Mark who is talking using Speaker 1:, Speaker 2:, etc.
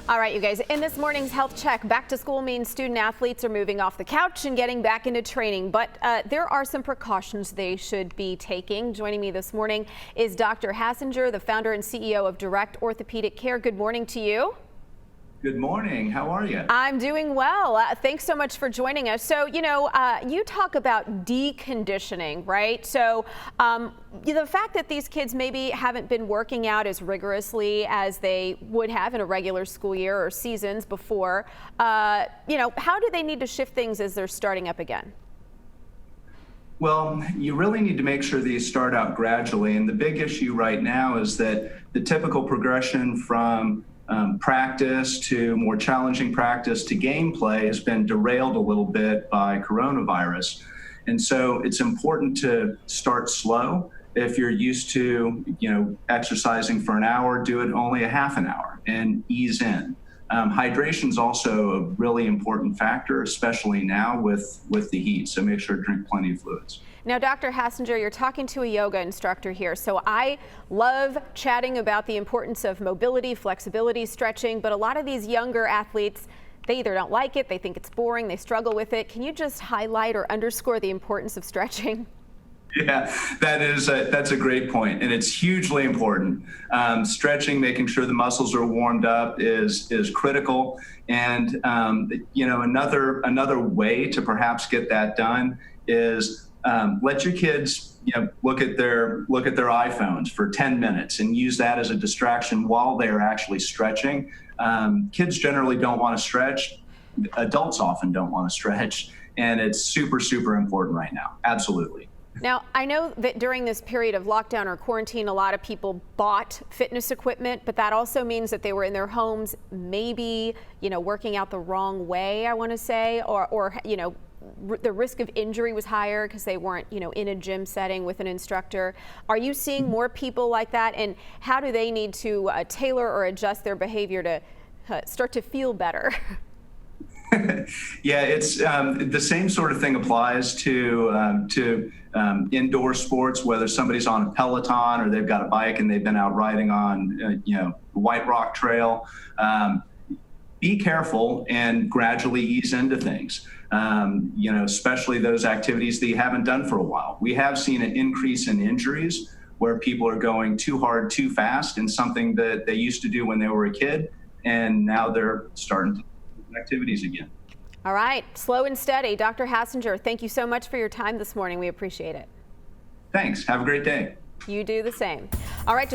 Speaker 1: All right, you guys, in this morning's health check, back to school means student athletes are moving off the couch and getting back into training, but there are some precautions they should be taking. Joining me this morning is Dr. Hassinger, the founder and CEO of Direct Orthopedic Care. Good morning to you.
Speaker 2: Good morning. How are you?
Speaker 1: I'm doing well. Thanks so much for joining us. So, you talk about deconditioning, right? So the fact that these kids maybe haven't been working out as rigorously as they would have in a regular school year or seasons before, how do they need to shift things as they're starting up again?
Speaker 2: Well, you really need to make sure that you start out gradually. And the big issue right now is that the typical progression from practice to more challenging practice to gameplay has been derailed a little bit by coronavirus. And so it's important to start slow. If you're used to, exercising for an hour, do it only a half an hour and ease in. Hydration is also a really important factor, especially now with the heat. So make sure to drink plenty of fluids.
Speaker 1: Now, Dr. Hassinger, you're talking to a yoga instructor here, so I love chatting about the importance of mobility, flexibility, stretching, but a lot of these younger athletes, they either don't like it, they think it's boring, they struggle with it. Can you just highlight or underscore the importance of stretching?
Speaker 2: Yeah, that's a gret point, and it's hugely important. Stretching, making sure the muscles are warmed up is critical. And another way to perhaps get that done is let your kids look at their iPhones for 10 minutes and use that as a distraction while they're actually stretching. Kids generally don't want to stretch. Adults often don't want to stretch, and it's super, super important right now. Absolutely.
Speaker 1: Now, I know that during this period of lockdown or quarantine, a lot of people bought fitness equipment, but that also means that they were in their homes, maybe, working out the wrong way, I want to say, or the risk of injury was higher because they weren't, in a gym setting with an instructor. Are you seeing more people like that? And how do they need to tailor or adjust their behavior to start to feel better?
Speaker 2: Yeah, it's the same sort of thing applies to indoor sports, whether somebody's on a Peloton or they've got a bike and they've been out riding on, the White Rock Trail. Be careful and gradually ease into things, especially those activities that you haven't done for a while. We have seen an increase in injuries where people are going too hard, too fast in something that they used to do when they were a kid, and now they're starting to do activities again.
Speaker 1: All right, slow and steady. Dr. Hassinger, thank you so much for your time this morning. We appreciate it.
Speaker 2: Thanks. Have a great day.
Speaker 1: You do the same. All right.